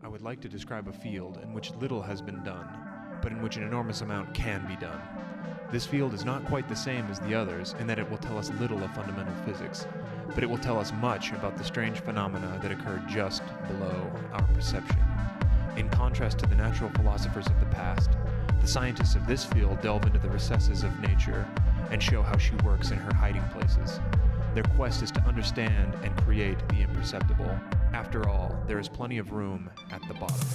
I would like to describe a field in which little has been done, but in which an enormous amount can be done. This field is not quite the same as the others in that it will tell us little of fundamental physics, but it will tell us much about the strange phenomena that occur just below our perception. In contrast to the natural philosophers of the past, the scientists of this field delve into the recesses of nature and show how she works in her hiding places. Their quest is to understand and create the imperceptible. After all, there is plenty of room at the bottom.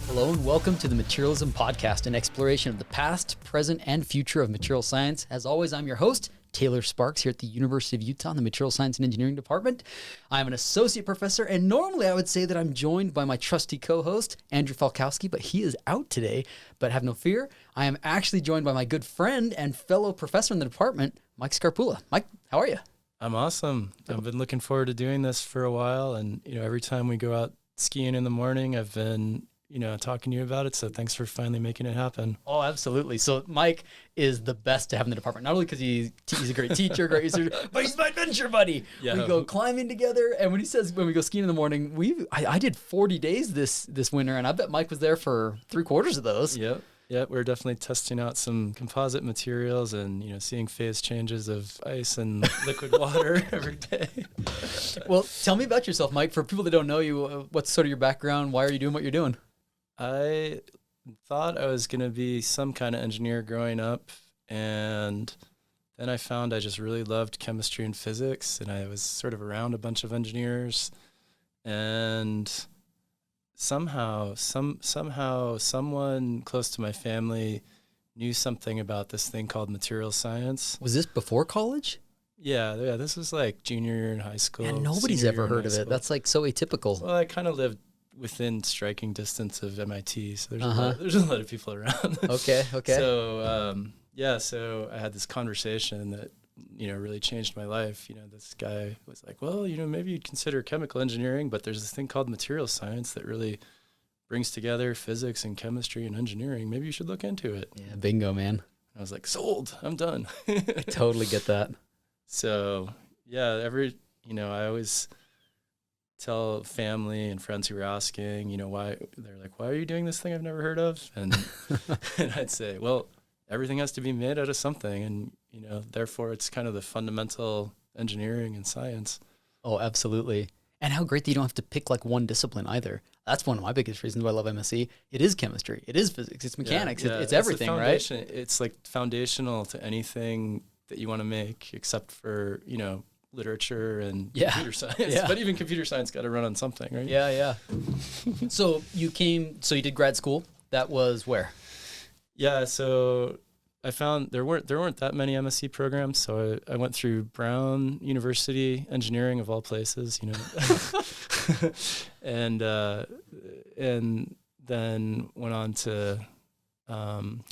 Hello and welcome to the Materialism Podcast, an exploration of the past, present, and future of material science. As always, I'm your host, Taylor Sparks, here at the University of Utah in the Material Science and Engineering Department. I'm an associate professor, and normally I would say that I'm joined by my trusty co-host, Andrew Falkowski, but he is out today. But have no fear, I am actually joined by my good friend and fellow professor in the department, Mike Scarpulla. Mike, how are you? I'm awesome. I've been looking forward to doing this for a while, and every time we go out skiing in the morning, I've been talking to you about it. So thanks for finally making it happen. Oh, absolutely. So Mike is the best to have in the department, not only because he's a great teacher, great researcher, but he's my adventure buddy. Yeah. We go climbing together, and when we go skiing in the morning, I did 40 days this winter, and I bet Mike was there for 3/4 of those. Yep. Yeah, we're definitely testing out some composite materials and, seeing phase changes of ice and liquid water every day. Well, tell me about yourself, Mike. For people that don't know you, what's sort of your background? Why are you doing what you're doing? I thought I was going to be some kind of engineer growing up, and then I found I just really loved chemistry and physics, and I was sort of around a bunch of engineers, and somehow someone close to my family knew something about this thing called material science. Was this before college? Yeah, this was like junior year in high school. And nobody's ever heard of it. That's like so atypical. Well, I kind of lived within striking distance of MIT, so there's a lot of people around. Okay. So so I had this conversation that really changed my life. This guy was like, well, maybe you'd consider chemical engineering, but there's this thing called material science that really brings together physics and chemistry and engineering. Maybe you should look into it. Yeah, bingo, man. I was like, sold, I'm done. I totally get that. So, yeah, I always tell family and friends who were asking, why, they're like, why are you doing this thing I've never heard of? And, and I'd say, well, everything has to be made out of something. And, therefore it's kind of the fundamental engineering and science. Oh, absolutely. And how great that you don't have to pick like one discipline either. That's one of my biggest reasons why I love MSc. It is chemistry. It is physics. It's mechanics. Yeah. It's everything, right? It's like foundational to anything that you want to make, except for, literature and computer science. Yeah. But even computer science got to run on something, right? Yeah. So you did grad school. That was where? Yeah, so I found there weren't that many MSc programs, so I went through Brown University Engineering of all places, and then went on to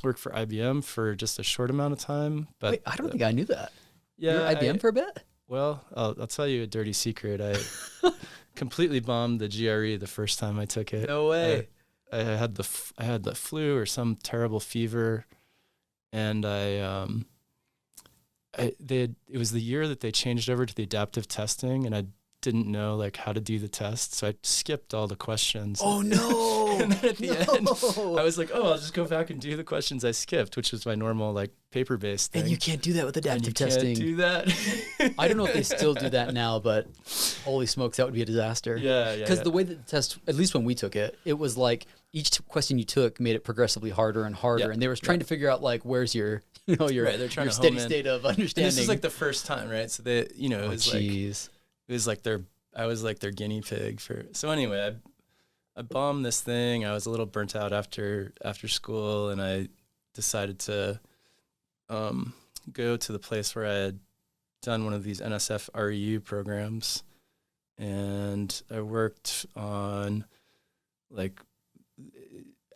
work for IBM for just a short amount of time. But wait, I don't think I knew that. Yeah, you were at IBM for a bit. Well, I'll tell you a dirty secret. I completely bombed the GRE the first time I took it. No way. I had the flu or some terrible fever, and it was the year that they changed over to the adaptive testing, and I didn't know how to do the test, so I skipped all the questions. Oh no! And then at the end, I was like, I'll just go back and do the questions I skipped, which was my normal paper-based thing. And you can't do that with adaptive testing. Can't do that. I don't know if they still do that now, but holy smokes, that would be a disaster. Yeah. Because the way that the test, at least when we took it, it was like each question you took made it progressively harder and harder, and they were trying to figure out where's your your steady state of understanding. And this is the first time, right? So they I was like their guinea pig for. So anyway, I bombed this thing. I was a little burnt out after school, and I decided to go to the place where I had done one of these NSF REU programs, and I worked on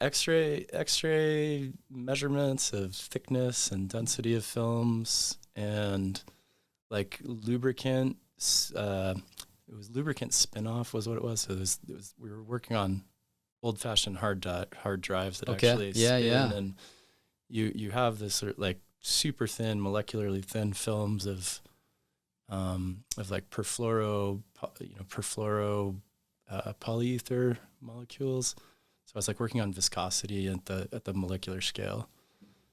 X-ray measurements of thickness and density of films, and lubricant. It was lubricant spin-off was what it was. So it was we were working on old-fashioned hard drives that actually spin, and you have this sort of super thin, molecularly thin films of perfluoro polyether molecules. So I was like working on viscosity at the molecular scale.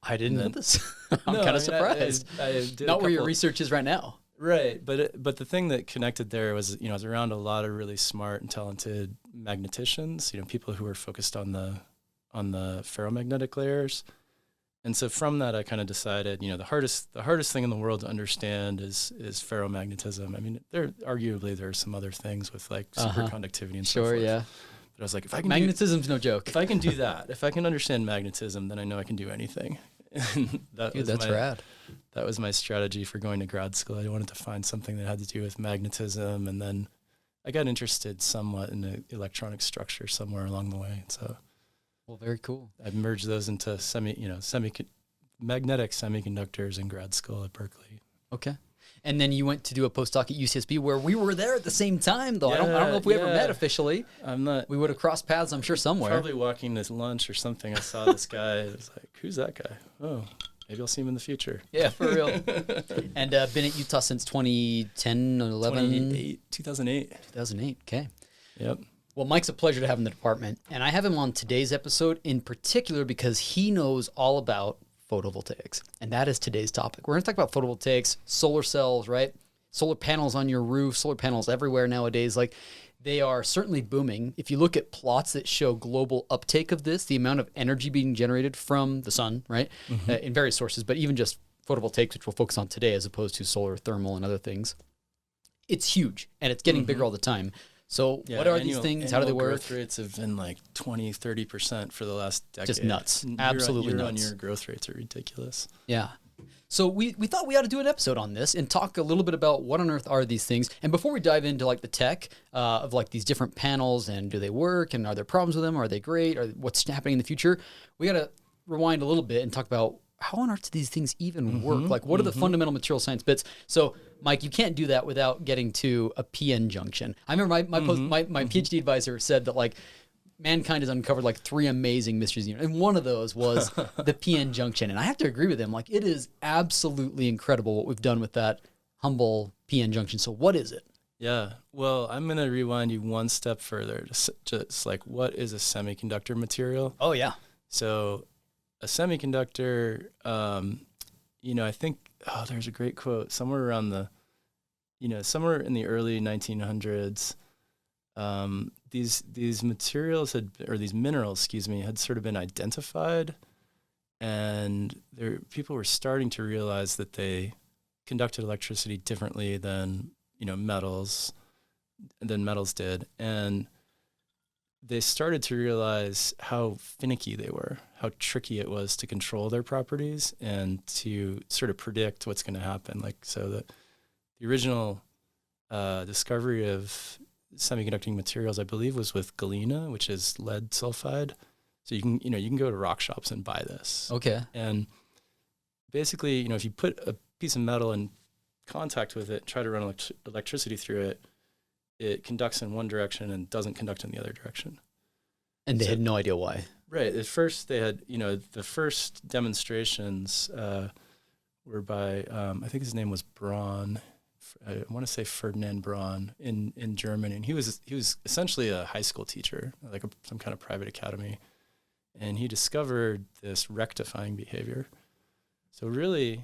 I didn't know this. I'm kind of surprised. I did Not where your research is right now. Right, but the thing that connected there was, I was around a lot of really smart and talented magneticians, people who were focused on the ferromagnetic layers. And so from that, I kind of decided, the hardest thing in the world to understand is ferromagnetism. I mean, there are some other things with like superconductivity and so forth. Sure, yeah. But I was like, if I can magnetism's no joke. If I can do that, if I can understand magnetism, then I know I can do anything. That's rad. That was my strategy for going to grad school. I wanted to find something that had to do with magnetism, and then I got interested somewhat in the electronic structure somewhere along the way. So, well, very cool. I merged those into magnetic semiconductors in grad school at Berkeley. Okay. And then you went to do a postdoc at UCSB, where we were there at the same time, though. I don't know if we ever met officially. I'm not. We would have crossed paths, I'm sure, somewhere. Probably walking to lunch or something. I saw this guy. I was like, who's that guy? Oh, maybe I'll see him in the future. Yeah, for real. And been at Utah since 2010, 11? 2008. 2008, okay. Yep. Well, Mike's a pleasure to have in the department. And I have him on today's episode in particular because he knows all about photovoltaics. And that is today's topic. We're going to talk about photovoltaics, solar cells, right? Solar panels on your roof, solar panels everywhere nowadays. Like, they are certainly booming. If you look at plots that show global uptake of this, the amount of energy being generated from the sun, right? In various sources, but even just photovoltaics, which we'll focus on today as opposed to solar, thermal, and other things. It's huge, and it's getting bigger all the time. So what are these things? How do they work? Growth rates have been like 20, 30% for the last decade. Just nuts. Absolutely nuts. Your growth rates are ridiculous. Yeah. So we thought we ought to do an episode on this and talk a little bit about what on earth are these things. And before we dive into like the tech of like these different panels and do they work and are there problems with them? Are they great? Or what's happening in the future? We got to rewind a little bit and talk about how on earth do these things even work? Like, what are the fundamental material science bits? So, Mike, you can't do that without getting to a PN junction. I remember my PhD advisor said that, like, mankind has uncovered, like, 3 amazing mysteries. And one of those was the PN junction. And I have to agree with him. Like, it is absolutely incredible what we've done with that humble PN junction. So what is it? Yeah. Well, I'm going to rewind you one step further. Just like, what is a semiconductor material? Oh, yeah. So a semiconductor, I think, there's a great quote somewhere around somewhere in the early 1900s. These materials these minerals, had sort of been identified, and people were starting to realize that they conducted electricity differently than metals did, and they started to realize how finicky they were, how tricky it was to control their properties and to sort of predict what's going to happen. Like, so the original discovery of semiconducting materials, I believe, was with galena, which is lead sulfide. So you can go to rock shops and buy this. Okay. And basically, if you put a piece of metal in contact with it, try to run electricity through it, it conducts in one direction and doesn't conduct in the other direction. And they had no idea why. Right. At first, they had, the first demonstrations were by, I think his name was Braun. I want to say Ferdinand Braun in Germany. And he was essentially a high school teacher, like some kind of private academy. And he discovered this rectifying behavior. So really,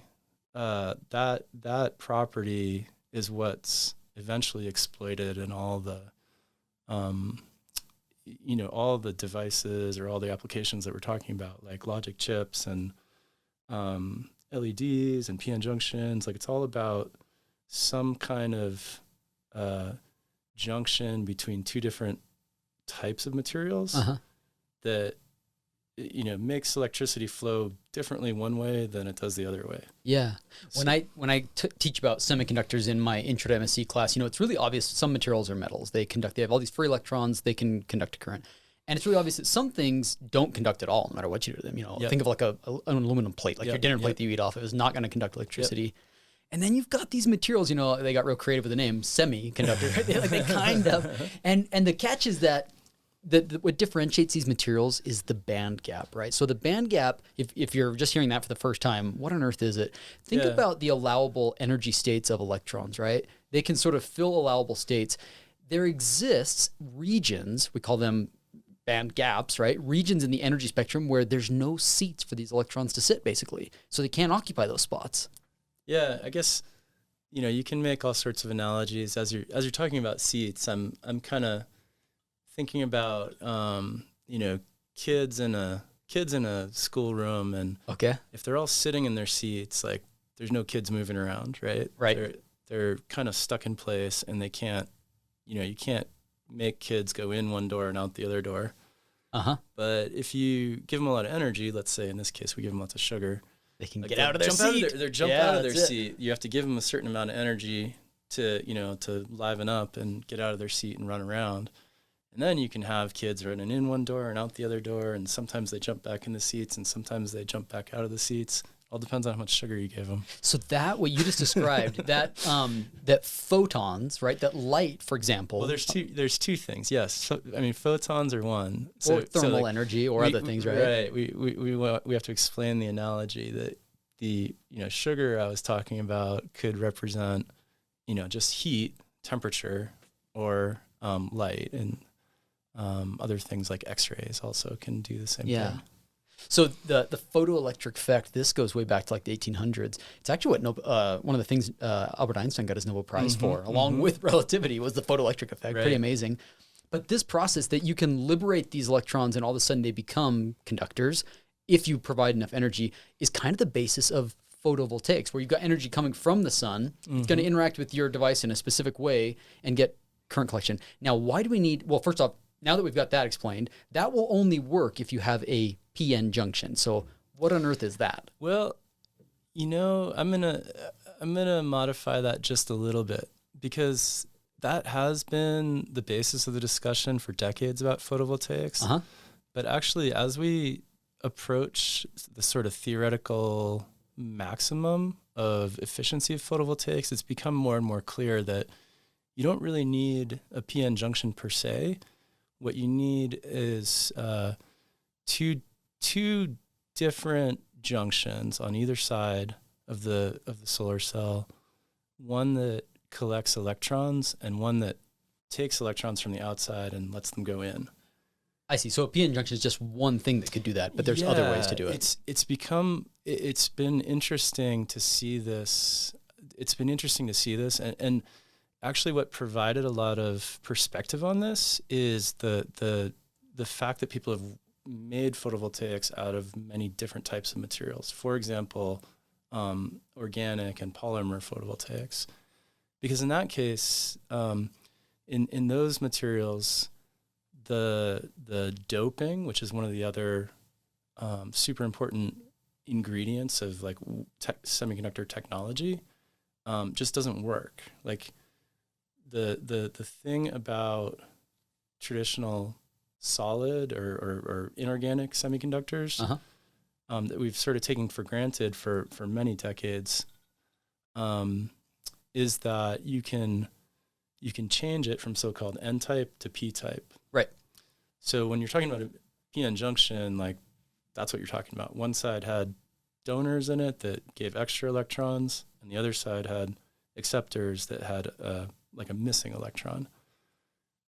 that property is what's eventually exploited in all the all the devices or all the applications that we're talking about, like logic chips and LEDs and PN junctions. Like, it's all about some kind of junction between two different types of materials that makes electricity flow differently one way than it does the other way. Yeah. So, when I teach about semiconductors in my intro to MSc class, it's really obvious some materials are metals. They have all these free electrons, they can conduct a current. And it's really obvious that some things don't conduct at all, no matter what you do to them. Think of like an aluminum plate, like your dinner plate that you eat off. It is not going to conduct electricity. And then you've got these materials, they got real creative with the name semiconductor. They kind of, and the catch is that what differentiates these materials is the band gap, right? So the band gap, if you're just hearing that for the first time, what on earth is it? Think about the allowable energy states of electrons, right? They can sort of fill allowable states. there exists regions, we call them band gaps, right? Regions in the energy spectrum where there's no seats for these electrons to sit, basically. So they can't occupy those spots. Yeah, I guess, you can make all sorts of analogies as you're talking about seats. I'm kind of thinking about, kids in a schoolroom, and Okay. if they're all sitting in their seats, like there's no kids moving around, right? Right. They're kind of stuck in place, and they can't, you can't make kids go in one door and out the other door. Uh-huh. But if you give them a lot of energy, let's say in this case we give them lots of sugar, They can like get out of their seat. They jump out of their seat. You have to give them a certain amount of energy to, to liven up and get out of their seat and run around. And then you can have kids running in one door and out the other door, and sometimes they jump back in the seats, and sometimes they jump back out of the seats. All depends on how much sugar you give them. So that, what you just described, that photons, right, that light, for example. Well, there's two things. Yes, so, photons are one. Or thermal energy or other things, right? Right. We have to explain the analogy that the sugar I was talking about could represent just heat, temperature, or light, and other things like X-rays also can do the same thing. So the photoelectric effect, this goes way back to like the 1800s. It's actually what one of the things Albert Einstein got his Nobel Prize for, along with relativity, was the photoelectric effect. Right. Pretty amazing. But this process that you can liberate these electrons and all of a sudden they become conductors if you provide enough energy is kind of the basis of photovoltaics, where you've got energy coming from the sun. It's going to interact with your device in a specific way and get current collection. Now, why do we need, well, first off, now that we've got that explained, that will only work if you have a PN junction. So what on earth is that? Well, I'm gonna modify that just a little bit, because that has been the basis of the discussion for decades about photovoltaics. Uh-huh. But actually, as we approach the sort of theoretical maximum of efficiency of photovoltaics, it's become more and more clear that you don't really need a PN junction per se. What you need is two different junctions on either side of the solar cell, one that collects electrons and one that takes electrons from the outside and lets them go in. I see. So a PN junction is just one thing that could do that, but there's other ways to do it. It's been interesting to see this. And actually what provided a lot of perspective on this is the fact that people have made photovoltaics out of many different types of materials. For example, organic and polymer photovoltaics. Because in that case, in those materials, the doping, which is one of the other super important ingredients of like semiconductor technology, just doesn't work. Like the thing about traditional solid or inorganic semiconductors that we've sort of taken for granted for many decades is that you can change it from so-called N-type to P-type. Right. So when you're talking about a PN junction, like that's what you're talking about. One side had donors in it that gave extra electrons, and the other side had acceptors that had like a missing electron.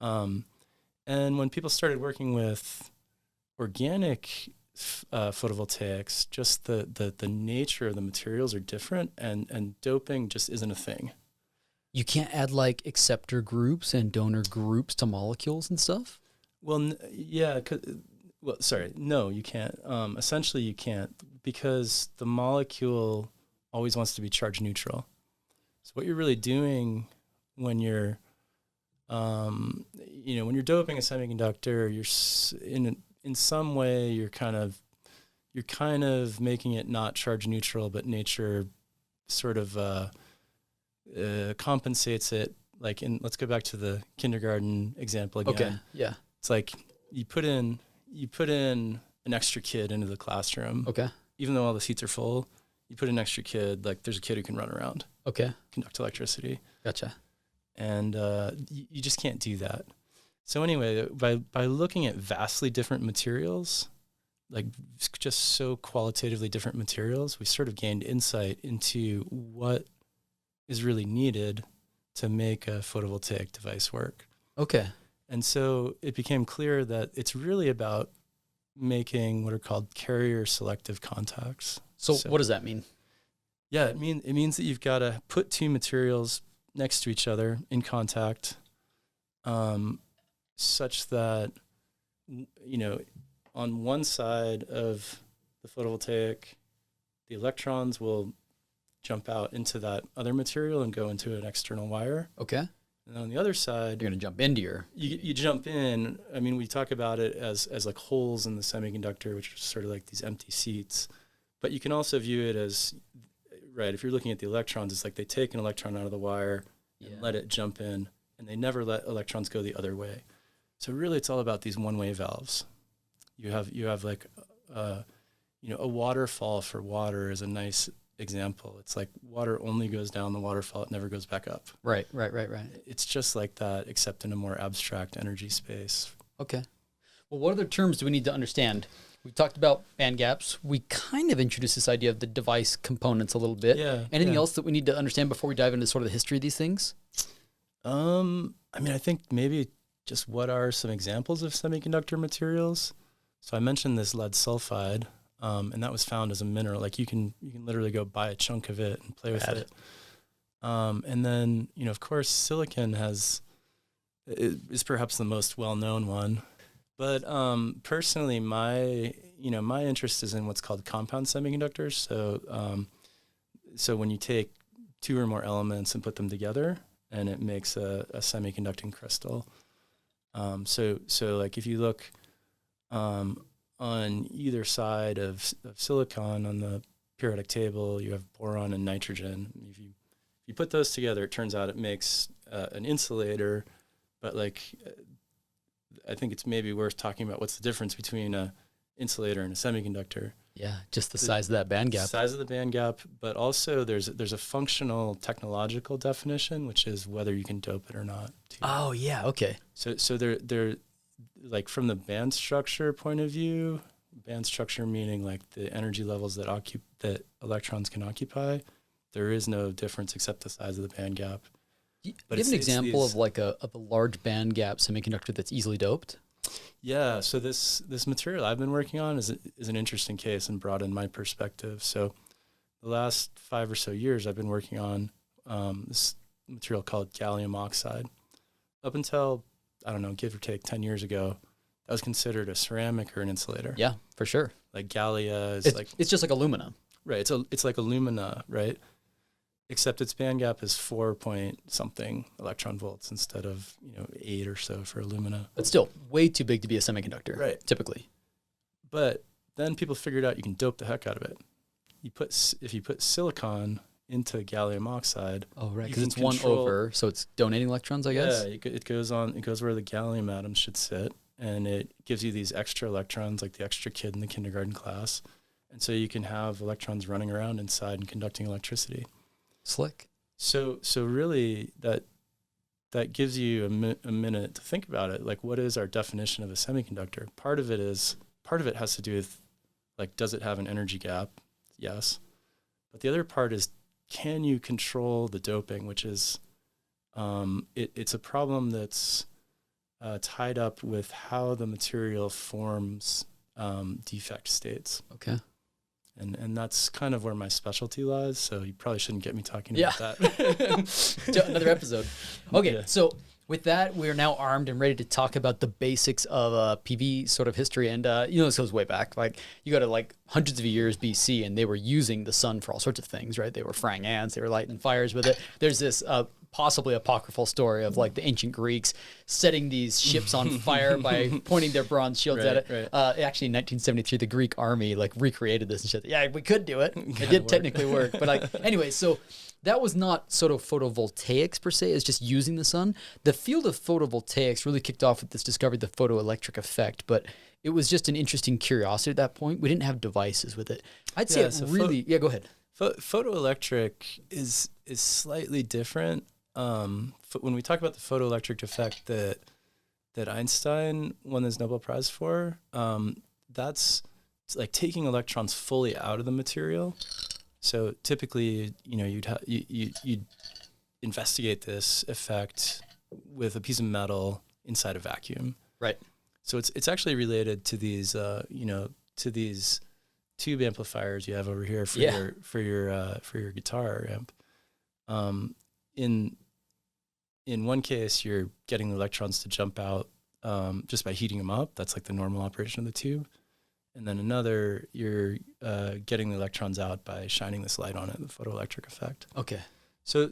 And when people started working with organic photovoltaics, just the nature of the materials are different, and doping just isn't a thing. You can't add like acceptor groups and donor groups to molecules and stuff? Well, no, you can't. Essentially, you can't, because the molecule always wants to be charge neutral. So what you're really doing when you're when you're doping a semiconductor, you're in some way you're kind of making it not charge neutral, but nature sort of compensates it. Like let's go back to the kindergarten example again. Okay. Yeah. It's like you put in an extra kid into the classroom. Okay. Even though all the seats are full, you put an extra kid. Like there's a kid who can run around. Okay. Conduct electricity. Gotcha. And you just can't do that. So anyway, by looking at vastly different materials, like just so qualitatively different materials, we sort of gained insight into what is really needed to make a photovoltaic device work. Okay. And so it became clear that it's really about making what are called carrier selective contacts. So what does that mean? Yeah, it means that you've got to put two materials next to each other in contact, such that, you know, on one side of the photovoltaic, the electrons will jump out into that other material and go into an external wire. Okay. And on the other side, You're going to jump into your... you jump in. I mean, we talk about it as like holes in the semiconductor, which are sort of like these empty seats. But you can also view it as, right, if you're looking at the electrons, it's like they take an electron out of the wire and let it jump in, and they never let electrons go the other way. So really, it's all about these one-way valves. You have like, you know, a waterfall for water is a nice example. It's like water only goes down the waterfall; it never goes back up. Right. It's just like that, except in a more abstract energy space. Okay. Well, what other terms do we need to understand? We talked about band gaps. We kind of introduced this idea of the device components a little bit. Yeah. Anything else that we need to understand before we dive into sort of the history of these things? I mean, I think maybe just what are some examples of semiconductor materials? So I mentioned this lead sulfide, and that was found as a mineral. Like you can literally go buy a chunk of it and play with it. And then, you know, of course, silicon is perhaps the most well-known one. But personally, my interest is in what's called compound semiconductors. So when you take two or more elements and put them together, and it makes a semiconducting crystal. So like if you look on either side of silicon on the periodic table, you have boron and nitrogen. If you put those together, it turns out it makes an insulator. But like, I think it's maybe worth talking about what's the difference between a insulator and a semiconductor. Yeah, just the size of that band gap. Size of the band gap, but also there's a functional technological definition, which is whether you can dope it or not. Oh yeah, okay. So they're like from the band structure point of view, band structure meaning like the energy levels that electrons can occupy, there is no difference except the size of the band gap. But give an example of like a large band gap semiconductor that's easily doped. Yeah, so this material I've been working on is an interesting case and broadened my perspective. So the last 5 or so years I've been working on this material called gallium oxide. Up until, I don't know, give or take 10 years ago, that was considered a ceramic or an insulator. Yeah, for sure. Like gallia is it's just like alumina. Right, it's like alumina, right? Except its band gap is 4 point something electron volts instead of 8 or so for alumina. But still, way too big to be a semiconductor. Right. Typically. But then people figured out you can dope the heck out of it. If you put silicon into gallium oxide. Oh right, because it's 1 over, so it's donating electrons, I guess. Yeah, it goes where the gallium atoms should sit, and it gives you these extra electrons, like the extra kid in the kindergarten class, and so you can have electrons running around inside and conducting electricity. Slick. So really that gives you a minute to think about it. Like, what is our definition of a semiconductor? Part of it has to do with, like, does it have an energy gap? Yes. But the other part is, can you control the doping, which is, it's a problem that's tied up with how the material forms defect states. Okay. And that's kind of where my specialty lies, so you probably shouldn't get me talking about that. Another episode. Okay, so with that, we're now armed and ready to talk about the basics of PV sort of history. And, this goes way back. Like, you go to, like, hundreds of years BC, and they were using the sun for all sorts of things, right? They were frying ants. They were lighting fires with it. There's this possibly apocryphal story of, like, the ancient Greeks setting these ships on fire by pointing their bronze shields at it. Right. Actually, in 1973, the Greek army, like, recreated this and said, yeah, we could do it. It did technically work. But, like, anyway, so that was not sort of photovoltaics per se. It's just using the sun. The field of photovoltaics really kicked off with this discovery, the photoelectric effect. But it was just an interesting curiosity at that point. We didn't have devices with it. I'd say go ahead. Photoelectric is slightly different. When we talk about the photoelectric effect that Einstein won his Nobel Prize for, that's like taking electrons fully out of the material. So typically, you'd investigate this effect with a piece of metal inside a vacuum. Right. So it's actually related to these to these tube amplifiers you have over here for your guitar amp. In one case, you're getting the electrons to jump out just by heating them up. That's like the normal operation of the tube. And then another, you're getting the electrons out by shining this light on it, the photoelectric effect. Okay. So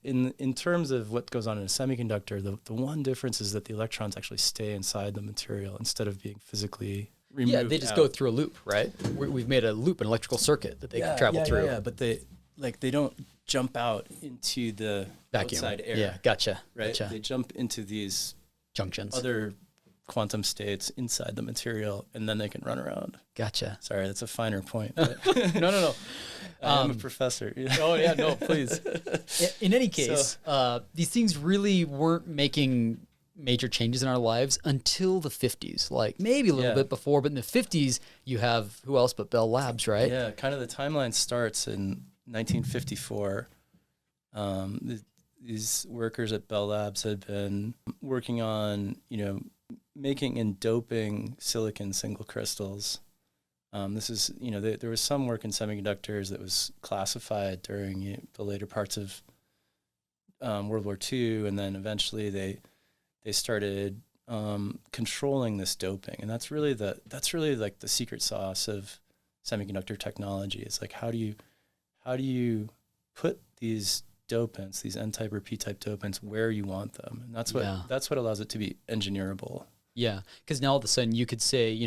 in terms of what goes on in a semiconductor, the one difference is that the electrons actually stay inside the material instead of being physically removed. Yeah, they just go through a loop, right? We've made a loop, an electrical circuit that they can travel through. Yeah, but they don't jump out into the Vacuum. outside air. Yeah, gotcha. Right? Gotcha. They jump into these Junctions. other quantum states inside the material, and then they can run around. Gotcha. Sorry, that's a finer point. But No. I'm a professor. Oh, yeah, no, please. In any case, these things really weren't making major changes in our lives until the 50s, like maybe a little bit before, but in the 50s, you have, who else but Bell Labs, right? Yeah, kind of the timeline starts in 1954. These workers at Bell Labs had been working on, making and doping silicon single crystals. This is, there was some work in semiconductors that was classified during the later parts of World War II, and then eventually they started controlling this doping, and that's really like the secret sauce of semiconductor technology. It's like how do you put these dopants, these N-type or P-type dopants, where you want them, and that's what allows it to be engineerable. Yeah, because now all of a sudden you could say,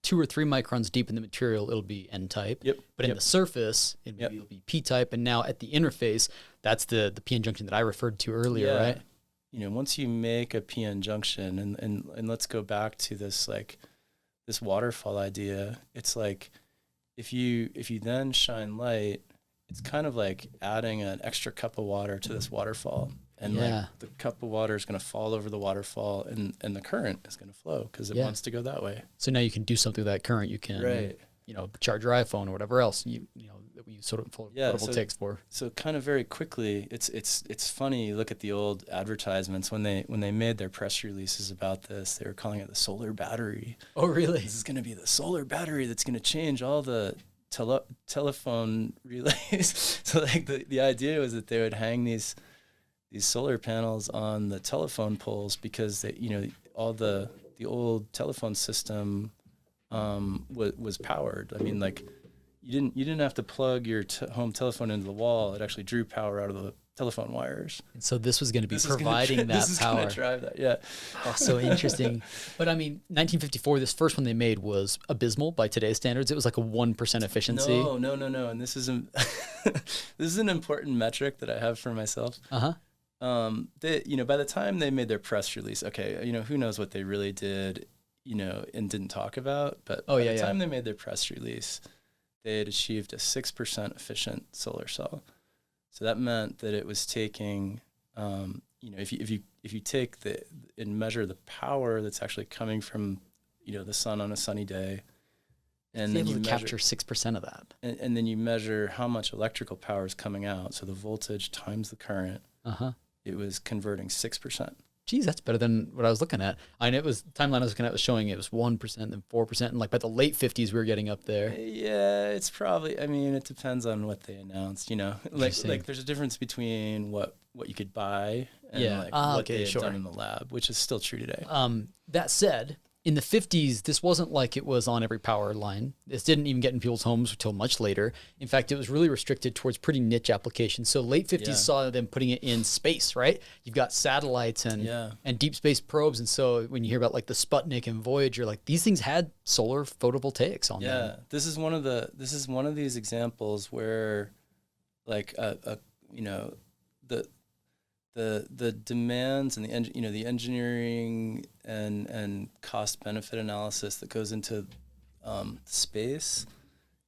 2 or 3 microns deep in the material, it'll be N-type. Yep. But in the surface, it'll be P-type. And now at the interface, that's the PN junction that I referred to earlier, right? Once you make a PN junction, and let's go back to this this waterfall idea. It's like if you then shine light, it's kind of like adding an extra cup of water to this waterfall. And the cup of water is going to fall over the waterfall, and the current is going to flow because it wants to go that way. So now you can do something with that current. You can, charge your iPhone or whatever else that we use sort of photovoltaics for. So kind of very quickly, it's funny. You look at the old advertisements when they made their press releases about this. They were calling it the solar battery. Oh, really? This is going to be the solar battery that's going to change all the telephone relays. So the idea was that they would hang these solar panels on the telephone poles because all the old telephone system was powered. I mean, like you didn't have to plug your home telephone into the wall. It actually drew power out of the telephone wires. And so this was going to be providing that power. This is going to drive that. Yeah. Oh, so interesting. But I mean, 1954, this first one they made was abysmal by today's standards. It was like a 1% efficiency. No. And this is an important metric that I have for myself. Uh-huh. By the time they made their press release, who knows what they really did, and didn't talk about, but by the time they made their press release, they had achieved a 6% efficient solar cell. So that meant that it was taking, if you take and measure the power that's actually coming from, the sun on a sunny day, and then you capture 6% of that, and then you measure how much electrical power is coming out, so the voltage times the current. It was converting 6%. Geez, that's better than what I was looking at. It was timeline I was looking at was showing it was 1%, then 4%, and like by the late 50s we were getting up there. Yeah, it's probably. I mean, it depends on what they announced. Like there's a difference between what you could buy and what they had done in the lab, which is still true today. That said, in the 50s, this wasn't like it was on every power line. This didn't even get in people's homes until much later. In fact, it was really restricted towards pretty niche applications. So late 50s saw them putting it in space, right? You've got satellites and deep space probes. And so when you hear about like the Sputnik and Voyager, like these things had solar photovoltaics on them. Yeah, this is one of these examples where like the demands and the engineering and cost benefit analysis that goes into space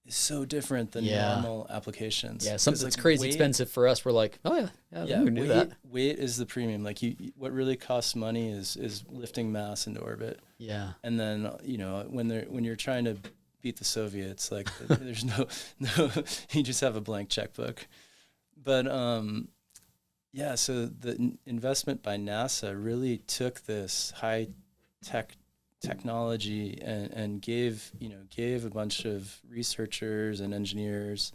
is so different than normal applications. Yeah, something that's crazy expensive for us. We're like, we can do that. Weight is the premium. Like what really costs money is lifting mass into orbit. Yeah, and then when you're trying to beat the Soviets, like there's no you just have a blank checkbook, but Yeah, so the investment by NASA really took this high tech technology and gave a bunch of researchers and engineers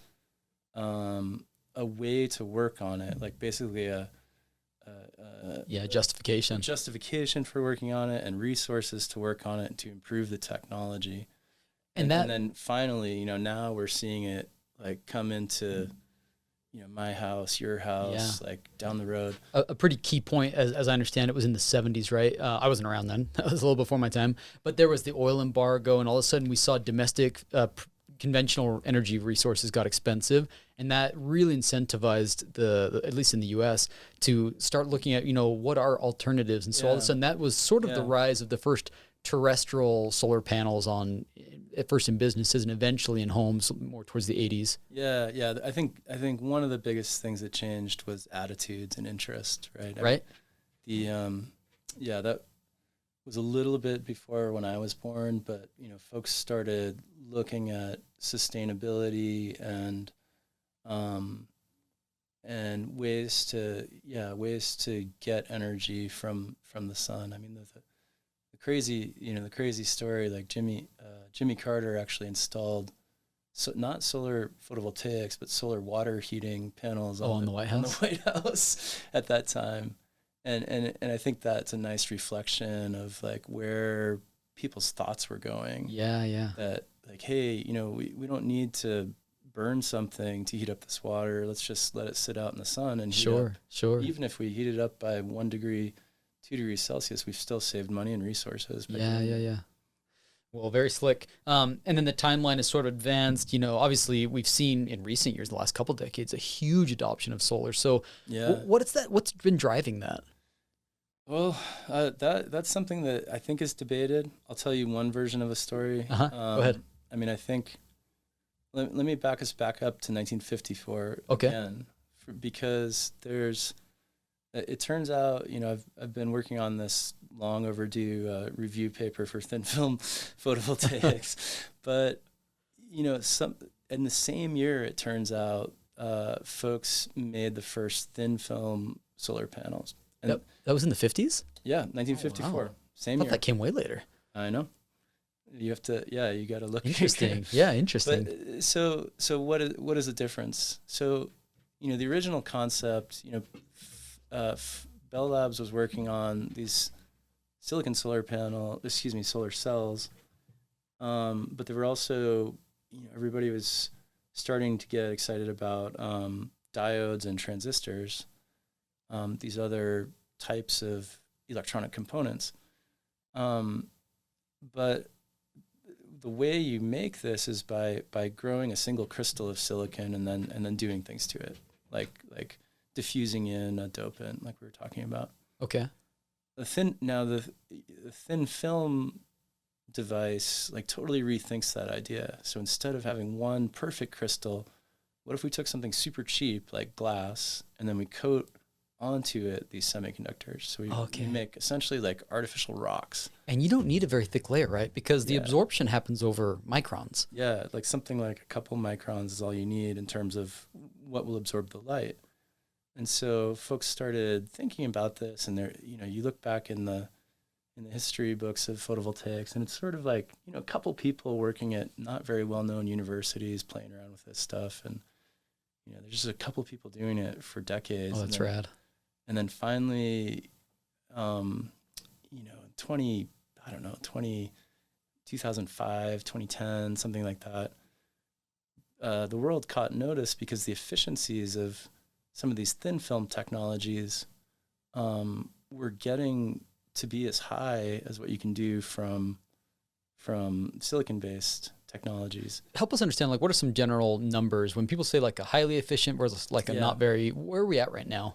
a way to work on it, like basically Justification. justification for working on it and resources to work on it to improve the technology. And And then finally, now we're seeing it like come into my house, your house, like down the road. A pretty key point, as I understand it, was in the 70s, right? I wasn't around then. That was a little before my time. But there was the oil embargo, and all of a sudden we saw domestic conventional energy resources got expensive, and that really incentivized at least in the U.S., to start looking at, what are alternatives. And so all of a sudden that was sort of the rise of the first terrestrial solar panels at first in businesses and eventually in homes more towards the 80s. Yeah. I think one of the biggest things that changed was attitudes and interest, right? Right. That was a little bit before when I was born, but folks started looking at sustainability and ways to get energy from the sun. I mean, the crazy story, like Jimmy Carter actually installed not solar photovoltaics, but solar water heating panels on the White House? On the White House at that time. And I think that's a nice reflection of like where people's thoughts were going. Yeah. That like, hey, we don't need to burn something to heat up this water. Let's just let it sit out in the sun and heat up. Sure. Even if we heat it up by 1 degree, 2 degrees Celsius, we've still saved money and resources. Yeah. Well, very slick. And then the timeline is sort of advanced. Obviously we've seen in recent years, the last couple of decades, a huge adoption of solar. So what's been driving that? Well, that's something that I think is debated. I'll tell you one version of a story. Go ahead. I mean, I think, let me back us back up to 1954 again, because it turns out, I've been working on this long overdue review paper for thin film photovoltaics, but in the same year, it turns out folks made the first thin film solar panels. And that was in the 50s? Yeah, 1954. Oh, wow. Same I thought year. that came way later. I know. You have to, you got to look. Interesting. Yeah, interesting. But so what is the difference? So, the original concept, Bell Labs was working on these solar cells, but they were also, everybody was starting to get excited about diodes and transistors, these other types of electronic components. But the way you make this is by growing a single crystal of silicon and then doing things to it, like diffusing in a dopant, like we were talking about. Okay. The thin film device like totally rethinks that idea. So instead of having one perfect crystal, what if we took something super cheap like glass and then we coat onto it these semiconductors? So we make essentially like artificial rocks. And you don't need a very thick layer, right? Because the absorption happens over microns. Yeah, like something like a couple microns is all you need in terms of what will absorb the light. And so folks started thinking about this, and you look back in the history books of photovoltaics, and it's sort of like, a couple people working at not very well-known universities playing around with this stuff, and there's just a couple people doing it for decades. Oh, that's rad. And then finally, 2005, 2010, something like that, the world caught notice because the efficiencies of some of these thin film technologies were getting to be as high as what you can do from silicon-based technologies. Help us understand, like, what are some general numbers when people say like a highly efficient versus like a not very, where are we at right now?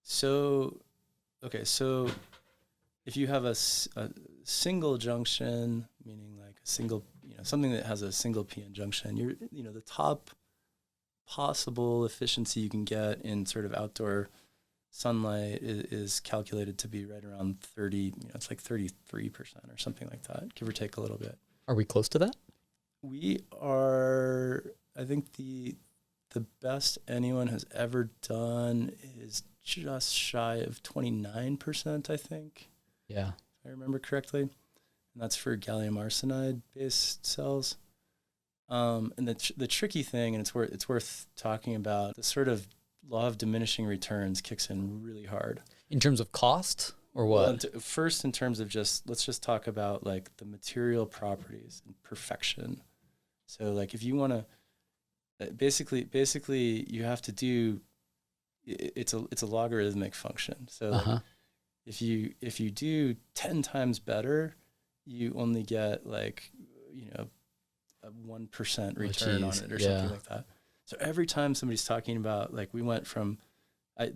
So if you have a single junction, meaning like a single, something that has a single PN junction, the top possible efficiency you can get in sort of outdoor sunlight is calculated to be right around 30, it's like 33% or something like that, give or take a little bit. Are we close to that? We are, I think the best anyone has ever done is just shy of 29%, I think, Yeah. if I remember correctly. And that's for gallium arsenide-based cells. And the tricky thing, and it's worth talking about, the sort of law of diminishing returns kicks in really hard. In terms of cost or what? Well, first, in terms of let's just talk about like the material properties and perfection. So like if you want to, basically you have to do, it's a logarithmic function. So like if you do 10 times better, you only get like, a 1% return on it or something like that. So every time somebody's talking about, like, we went from, I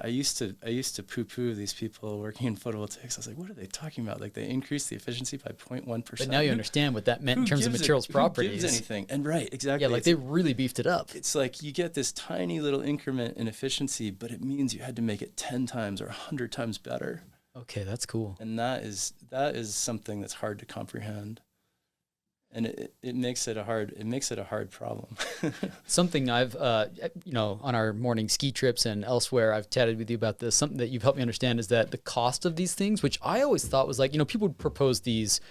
used to poo-poo these people working in photovoltaics. I was like, what are they talking about? Like, they increased the efficiency by 0.1%. But now you understand what that meant in terms of materials properties. Who gives anything? And right, exactly. Yeah, like they really beefed it up. It's like you get this tiny little increment in efficiency, but it means you had to make it 10 times or 100 times better. Okay, that's cool. And that is something that's hard to comprehend. And it makes it a hard problem. Something I've, on our morning ski trips and elsewhere, I've chatted with you about this. Something that you've helped me understand is that the cost of these things, which I always thought was like, people would propose these,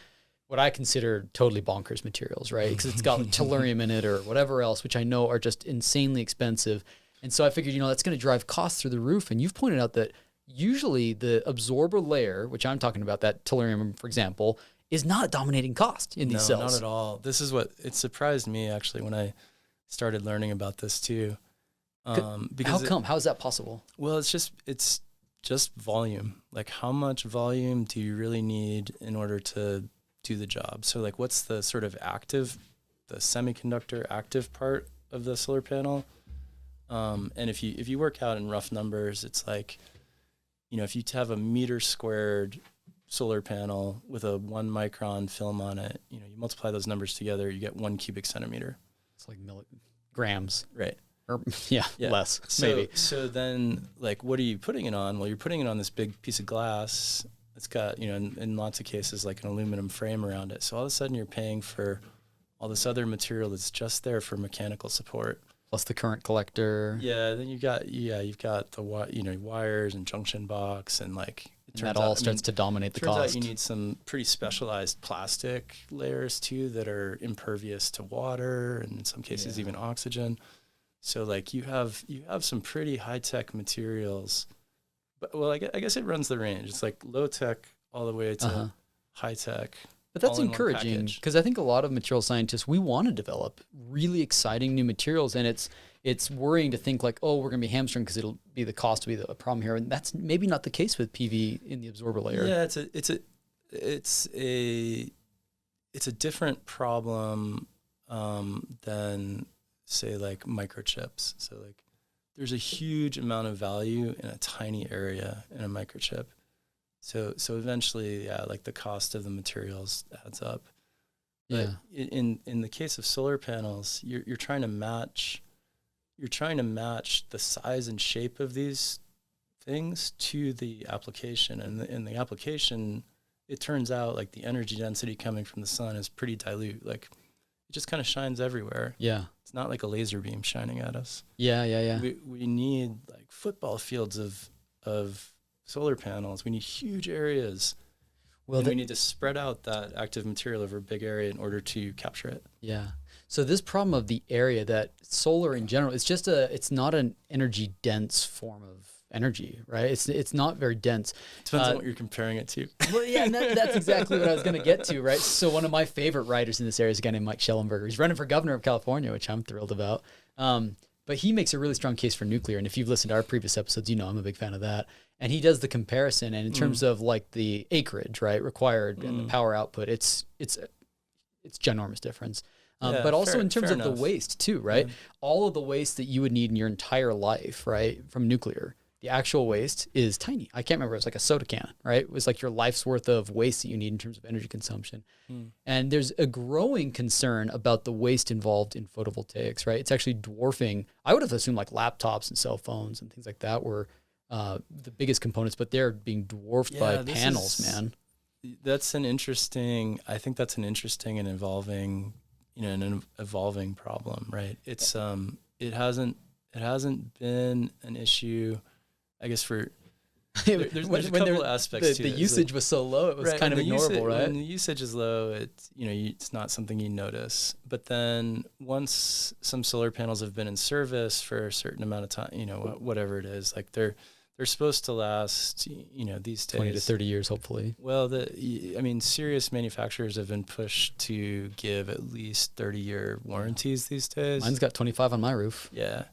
what I consider totally bonkers materials, right? Because it's got like tellurium in it or whatever else, which I know are just insanely expensive. And so I figured, that's going to drive costs through the roof. And you've pointed out that usually the absorber layer, which I'm talking about, that tellurium, for example, is not a dominating cost in these cells. No, not at all. This is what it surprised me actually when I started learning about this too. Because how come? How is that possible? Well, it's just volume. Like, how much volume do you really need in order to do the job? So like, what's the sort of the semiconductor active part of the solar panel? And if you work out in rough numbers, it's like, if you have a meter squared solar panel with a 1 micron film on it, you multiply those numbers together, you get 1 cubic centimeter. It's like milligrams. Right. Or yeah. Less, maybe. So then, like, what are you putting it on? Well, you're putting it on this big piece of glass. It's got, in lots of cases, like an aluminum frame around it. So all of a sudden you're paying for all this other material that's just there for mechanical support. Plus the current collector. Yeah, then you've got the wires and junction box, and like that all starts to dominate the cost. Turns out you need some pretty specialized plastic layers too that are impervious to water and in some cases even oxygen. So like you have some pretty high tech materials, but I guess it runs the range. It's like low tech all the way to high tech. But that's encouraging because I think a lot of material scientists, we want to develop really exciting new materials, and it's worrying to think like, oh, we're going to be hamstrung because it'll be the cost will be the problem here, and that's maybe not the case with PV in the absorber layer. Yeah, it's a different problem than say like microchips. So like there's a huge amount of value in a tiny area in a microchip. So eventually, like the cost of the materials adds up. But in the case of solar panels, you're trying to match the size and shape of these things to the application. And in the application, it turns out like the energy density coming from the sun is pretty dilute. Like it just kind of shines everywhere. Yeah. It's not like a laser beam shining at us. Yeah. We need like football fields of solar panels. We need huge areas. Well, we need to spread out that active material over a big area in order to capture it. Yeah. So this problem of the area, that solar in general, it's not an energy dense form of energy, right? It's not very dense. Depends on what you're comparing it to. Well, yeah, and that's exactly what I was going to get to, right? So one of my favorite writers in this area is a guy named Mike Scarpulla. He's running for governor of California, which I'm thrilled about. But he makes a really strong case for nuclear. And if you've listened to our previous episodes, I'm a big fan of that. And he does the comparison. And in terms of like the acreage, right, required and the power output, it's ginormous difference. But also in terms of the waste too, right? Yeah. All of the waste that you would need in your entire life, right, from nuclear, the actual waste is tiny. I can't remember. It was like a soda can, right? It was like your life's worth of waste that you need in terms of energy consumption. And there's a growing concern about the waste involved in photovoltaics, right? It's actually dwarfing, I would have assumed like laptops and cell phones and things like that were the biggest components, but they're being dwarfed by panels, man. I think that's an interesting and evolving, an evolving problem, right? It's, it hasn't been an issue I guess there's a couple of aspects to the it. usage was so low, it was kind of ignorable, right? When the usage is low, it's not something you notice. But then once some solar panels have been in service for a certain amount of time, whatever it is, like they're supposed to last, these days 20 to 30 years, hopefully. Well, serious manufacturers have been pushed to give at least 30-year warranties these days. Mine's got 25 on my roof. Yeah.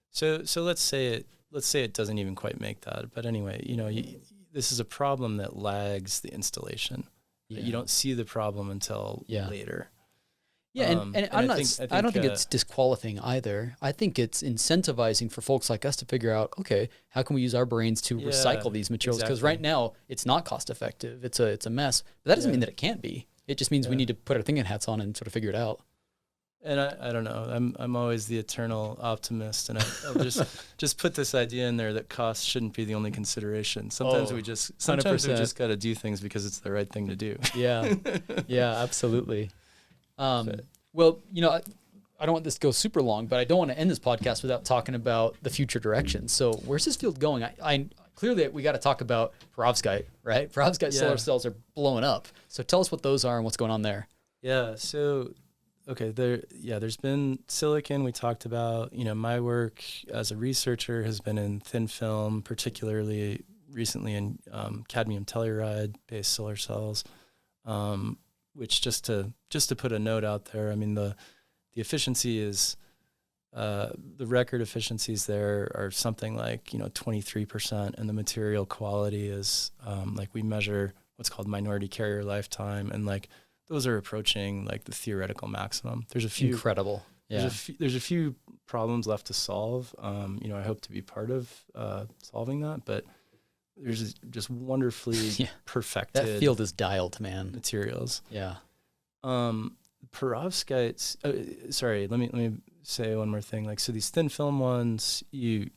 So let's say it doesn't even quite make that. But anyway, this is a problem that lags the installation. Yeah. You don't see the problem until later. Yeah, and I don't think it's disqualifying either. I think it's incentivizing for folks like us to figure out, okay, how can we use our brains to recycle these materials? Because right now it's not cost effective. It's a mess. But that doesn't mean that it can't be. It just means we need to put our thinking hats on and sort of figure it out. And I don't know. I'm always the eternal optimist, and I'll just put this idea in there that cost shouldn't be the only consideration. Sometimes we just got to do things because it's the right thing to do. Yeah, absolutely. Well, I don't want this to go super long, but I don't want to end this podcast without talking about the future direction. So where's this field going? I clearly we got to talk about perovskite, right? Perovskite solar cells are blowing up. So tell us what those are and what's going on there. Yeah. So, okay. There's been silicon we talked about. My work as a researcher has been in thin film, particularly recently in cadmium telluride based solar cells. Which just to put a note out there, I mean the efficiency is the record efficiencies there are something like 23%, and the material quality is like we measure what's called minority carrier lifetime, and like those are approaching like the theoretical maximum. There's a few incredible. Yeah. There's a few problems left to solve. I hope to be part of solving that, but there's just wonderfully perfected. That field is dialed, man. Materials. Yeah. Perovskites. Sorry, let me say one more thing. Like, so these thin film ones, you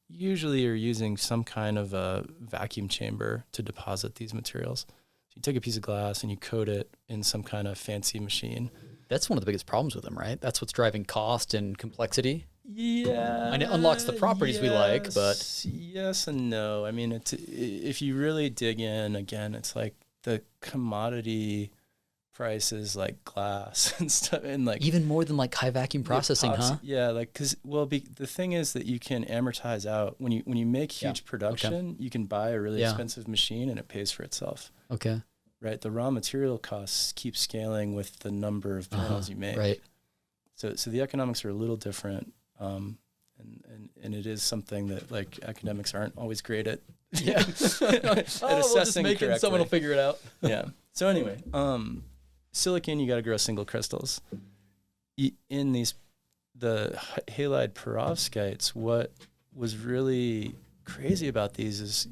usually are using some kind of a vacuum chamber to deposit these materials. So you take a piece of glass and you coat it in some kind of fancy machine. That's one of the biggest problems with them, right? That's what's driving cost and complexity. Yeah, and it unlocks the properties we like, but yes and no. I mean, if you really dig in, again, it's like the commodity prices like glass and stuff, and like even more than like high vacuum processing, huh? Yeah, like the thing is that you can amortize out when you make huge production. You can buy a really expensive machine and it pays for itself. Okay. Right. The raw material costs keep scaling with the number of panels you make. Right. So the economics are a little different. And it is something that like academics aren't always great at. Yeah. at assessing correctly. Someone will figure it out. Yeah. So anyway, silicon, you got to grow single crystals. In the halide perovskites, what was really crazy about these is,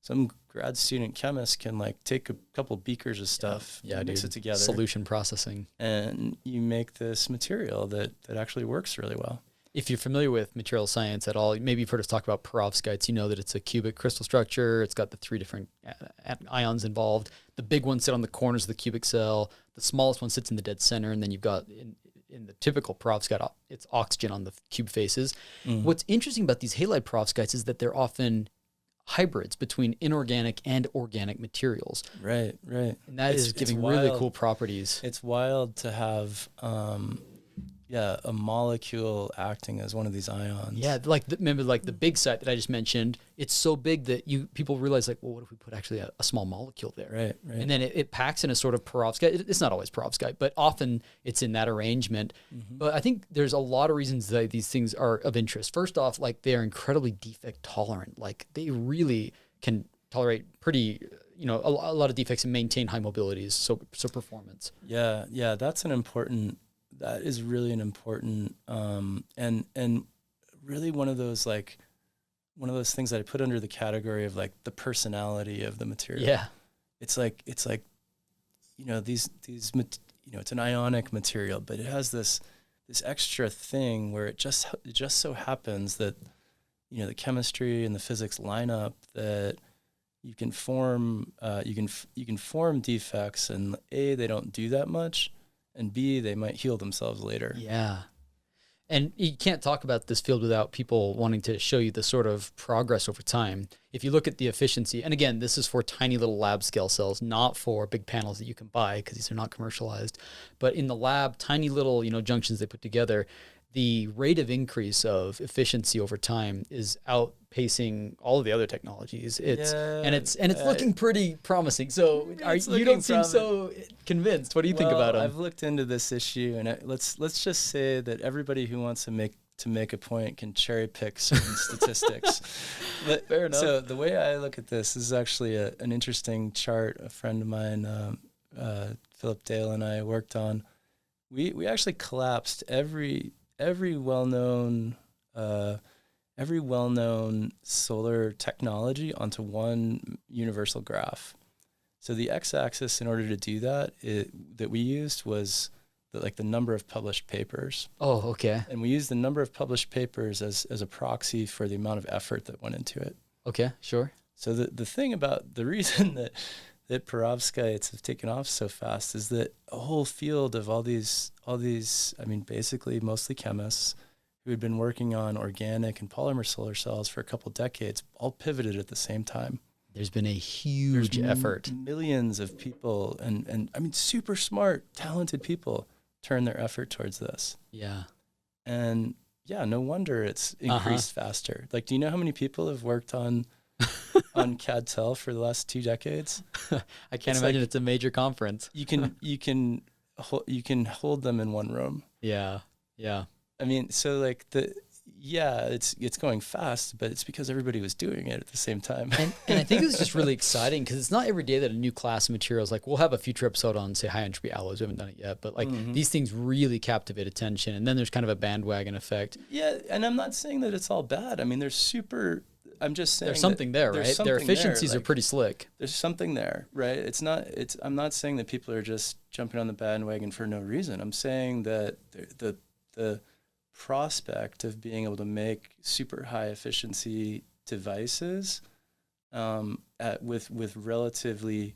some grad student chemist can like take a couple beakers of stuff, mix it together. Solution processing. And you make this material that actually works really well. If you're familiar with material science at all, maybe you've heard us talk about perovskites. You know that it's a cubic crystal structure. It's got the 3 different ions involved. The big ones sit on the corners of the cubic cell. The smallest one sits in the dead center. And then you've got, in the typical perovskite, it's oxygen on the cube faces. Mm. What's interesting about these halide perovskites is that they're often hybrids between inorganic and organic materials. Right. And that is giving really cool properties. It's wild to have... a molecule acting as one of these ions. Yeah, remember the big site that I just mentioned. It's so big that people realize like, well, what if we put actually a small molecule there? Right. And then it packs in a sort of perovskite. It's not always perovskite, but often it's in that arrangement. Mm-hmm. But I think there's a lot of reasons that these things are of interest. First off, like they are incredibly defect tolerant. Like they really can tolerate pretty, a lot of defects and maintain high mobilities. So performance. Yeah, that is really an important, and really one of those things that I put under the category of like the personality of the material. Yeah, it's like these it's an ionic material, but it has this extra thing where it just so happens that the chemistry and the physics line up that you can form defects, and A, they don't do that much. And B, they might heal themselves later. Yeah. And you can't talk about this field without people wanting to show you the sort of progress over time. If you look at the efficiency, and again, this is for tiny little lab scale cells, not for big panels that you can buy because these are not commercialized. But in the lab, tiny little, junctions they put together, the rate of increase of efficiency over time is outpacing all of the other technologies. It's looking pretty promising. So you don't seem so convinced. What do you think about them? I've looked into this issue, and let's just say that everybody who wants to make a point can cherry pick certain statistics. But, fair enough. So the way I look at this is actually an interesting chart. A friend of mine, Philip Dale, and I worked on. We actually collapsed every well-known solar technology onto one universal graph. So the x-axis, in order to do that, that we used was the number of published papers. Oh, okay. And we used the number of published papers as a proxy for the amount of effort that went into it. Okay, sure. So the thing about the reason that perovskites have taken off so fast is that a whole field of all these, basically mostly chemists who had been working on organic and polymer solar cells for a couple decades, all pivoted at the same time. There's been a huge effort. Millions of people and super smart, talented people turn their effort towards this. Yeah. And yeah, no wonder it's increased faster. Like, do you know how many people have worked on CAD-TEL for the last 2 decades? I can't imagine it's a major conference. You can hold them in one room. Yeah. So it's going fast, but it's because everybody was doing it at the same time. And I think it's just really exciting because it's not every day that a new class of materials, like we'll have a future episode on, say, high entropy alloys. We haven't done it yet, but these things really captivate attention. And then there's kind of a bandwagon effect. Yeah. And I'm not saying that it's all bad. I'm just saying there's something there, right? Their efficiencies are pretty slick. There's something there, right? I'm not saying that people are just jumping on the bandwagon for no reason. I'm saying that the prospect of being able to make super high efficiency devices with relatively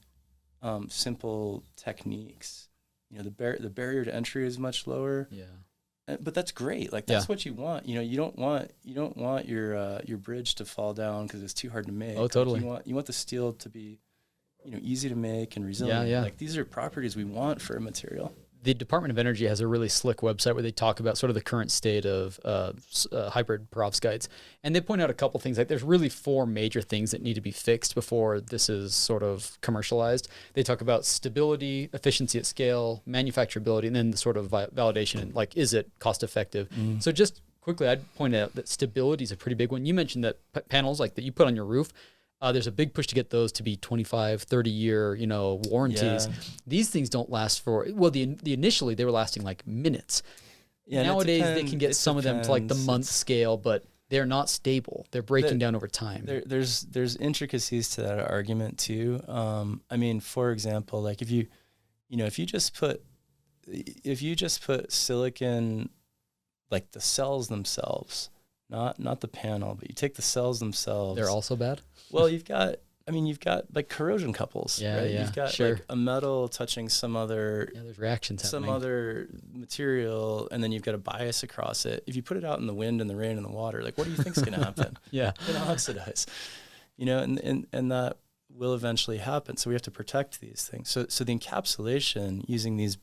simple techniques, the barrier to entry is much lower. Yeah. But that's great. Like that's what you want. You don't want your bridge to fall down because it's too hard to make. Oh, totally. Like you want the steel to be, easy to make and resilient. Yeah. Like these are properties we want for a material. The Department of Energy has a really slick website where they talk about sort of the current state of hybrid perovskites. And they point out a couple things. Like there's really 4 major things that need to be fixed before this is sort of commercialized. They talk about stability, efficiency at scale, manufacturability, and then the sort of validation and like, is it cost effective? So just quickly, I'd point out that stability is a pretty big one. You mentioned that panels like that you put on your roof, there's a big push to get those to be 25, 30-year, warranties. Yeah. These things don't last initially they were lasting like minutes. Yeah, nowadays they can get some of them to like the month scale, but they're not stable. They're breaking down over time. There's intricacies to that argument too. For example, like if you just put silicon, like the cells themselves, not the panel, but you take the cells themselves. They're also bad? Well, you've got like corrosion couples. Yeah, right? yeah. You've got sure. like a metal touching some other there's reactions some happening. Other material, and then you've got a bias across it. If you put it out in the wind and the rain and the water, like what do you think's going to happen? Yeah. It's going to oxidize. And that will eventually happen. So we have to protect these things. So the encapsulation using these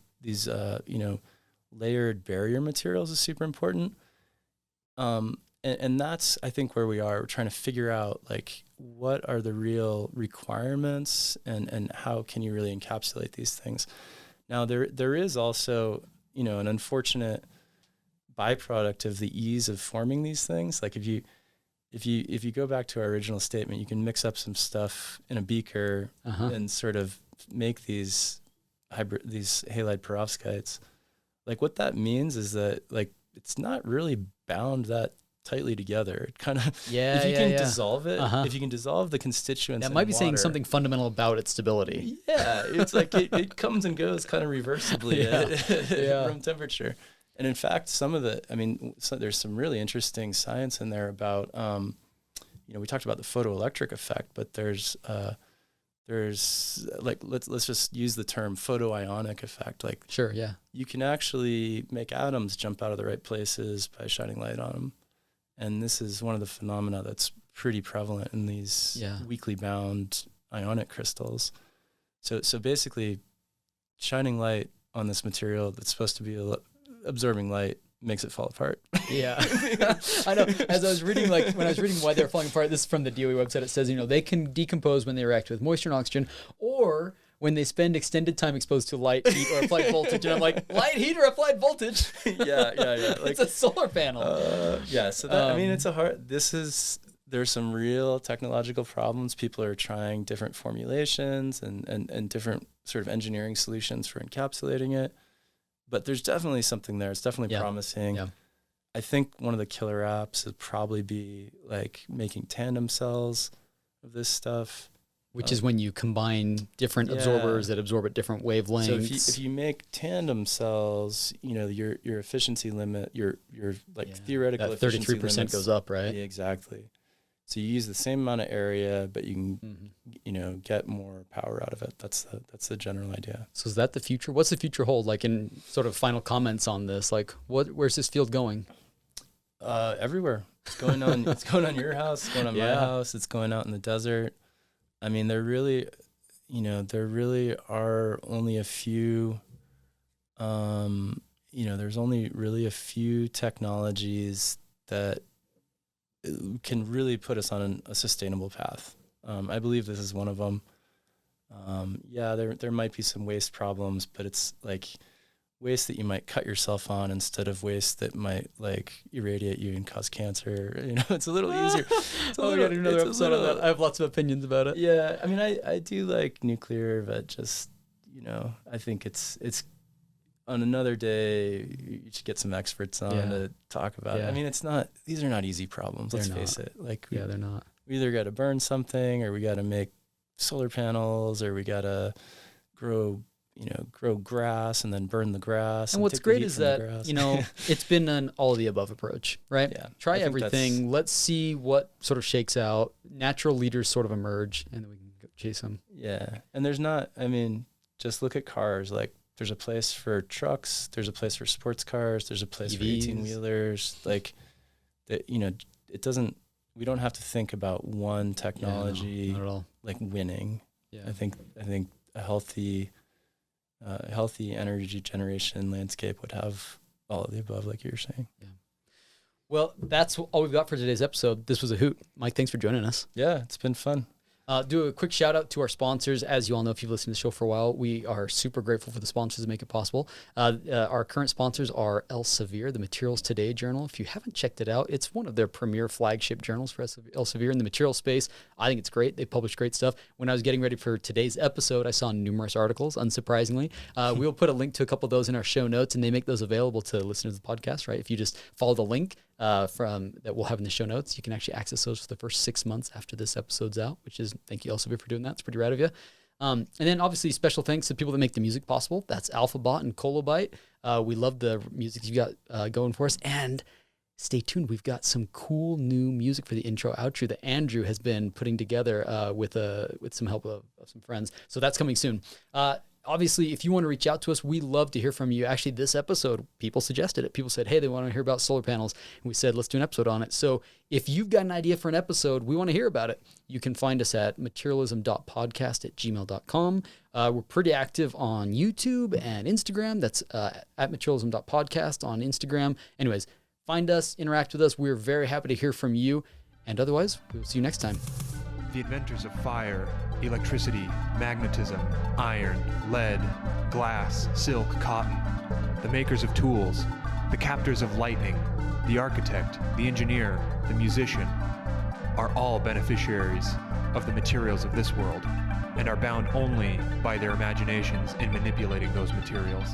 layered barrier materials is super important. And that's, I think, where we are. We're trying to figure out, like, what are the real requirements and how can you really encapsulate these things. Now, there is also, an unfortunate byproduct of the ease of forming these things. Like, if you go back to our original statement, you can mix up some stuff in a beaker and sort of make these halide perovskites. Like, what that means is that, like, it's not really bound that tightly together. It kind of if you can dissolve it, if you can dissolve the constituents, that might be water, saying something fundamental about its stability. Yeah, it's like it comes and goes kind of reversibly at room temperature. And in fact, there's some really interesting science in there about we talked about the photoelectric effect, but there's there's like, let's just use the term photoionic effect. Like, Sure, yeah. you can actually make atoms jump out of the right places by shining light on them. And this is one of the phenomena that's pretty prevalent in these weakly bound ionic crystals. So basically, shining light on this material that's supposed to be absorbing light makes it fall apart. Yeah. I know. As I was reading, like when I was reading why they're falling apart, this is from the DOE website. It says, they can decompose when they react with moisture and oxygen, or when they spend extended time exposed to light, heat, or applied voltage. And I'm like, light, heat, or applied voltage? Yeah. Like, it's a solar panel. So that, it's there's some real technological problems. People are trying different formulations and different sort of engineering solutions for encapsulating it. But there's definitely something there. It's definitely promising. Yeah. I think one of the killer apps would probably be like making tandem cells of this stuff. Which is when you combine different absorbers that absorb at different wavelengths. So if you make tandem cells, your efficiency limit, your theoretical that efficiency 33% goes up, right? Yeah, exactly. So you use the same amount of area, but you can, get more power out of it. That's the general idea. So is that the future? What's the future hold? Like in sort of final comments on this, like where's this field going? Everywhere. It's going on. It's going on your house. It's going on my house. It's going out in the desert. I mean, there really are only a few. There's only really a few technologies that can really put us on a sustainable path. I believe this is one of them. There might be some waste problems, but it's like waste that you might cut yourself on instead of waste that might like irradiate you and cause cancer. It's a little easier. We got another episode on that. I have lots of opinions about it. Yeah, I mean, I do like nuclear, but just I think it's on another day, you should get some experts on to talk about it. I mean, these are not easy problems. Let's face it. Like, they're not. We either got to burn something, or we got to make solar panels, or we got to grow grass and then burn the grass. And what's great is that, it's been an all of the above approach, right? Yeah. Try everything. Let's see what sort of shakes out. Natural leaders sort of emerge, and then we can go chase them. Yeah. And just look at cars. Like, there's a place for trucks. There's a place for sports cars. There's a place for 18-wheelers. Like, it doesn't. We don't have to think about one technology not at all. Like winning. Yeah. I think a healthy energy generation landscape would have all of the above, like you were saying. Yeah. Well, that's all we've got for today's episode. This was a hoot. Mike, thanks for joining us. Yeah, it's been fun. Do a quick shout out to our sponsors. As you all know, if you've listened to the show for a while, we are super grateful for the sponsors that make it possible. Our current sponsors are Elsevier, the Materials Today journal. If you haven't checked it out, it's one of their premier flagship journals for Elsevier in the material space. I think it's great. They publish great stuff. When I was getting ready for today's episode, I saw numerous articles, unsurprisingly. We'll put a link to a couple of those in our show notes, and they make those available to listeners of the podcast, right? If you just follow the link from that we'll have in the show notes, you can actually access those for the first 6 months after this episode's out, which is, thank you Elsevier for doing that. It's pretty rad of you. And then obviously special thanks to people that make the music possible. That's Alphabot and Kolobyte. We love the music you got going for us. And stay tuned. We've got some cool new music for the intro outro that Andrew has been putting together with some help of some friends. So that's coming soon. Obviously, if you want to reach out to us, we love to hear from you. Actually, this episode, people suggested it. People said, hey, they want to hear about solar panels. And we said, let's do an episode on it. So if you've got an idea for an episode, we want to hear about it. You can find us at materialism.podcast@gmail.com. We're pretty active on YouTube and Instagram. That's at materialism.podcast on Instagram. Anyways, find us, interact with us. We're very happy to hear from you. And otherwise, we'll see you next time. The inventors of fire, electricity, magnetism, iron, lead, glass, silk, cotton, the makers of tools, the captors of lightning, the architect, the engineer, the musician, are all beneficiaries of the materials of this world and are bound only by their imaginations in manipulating those materials.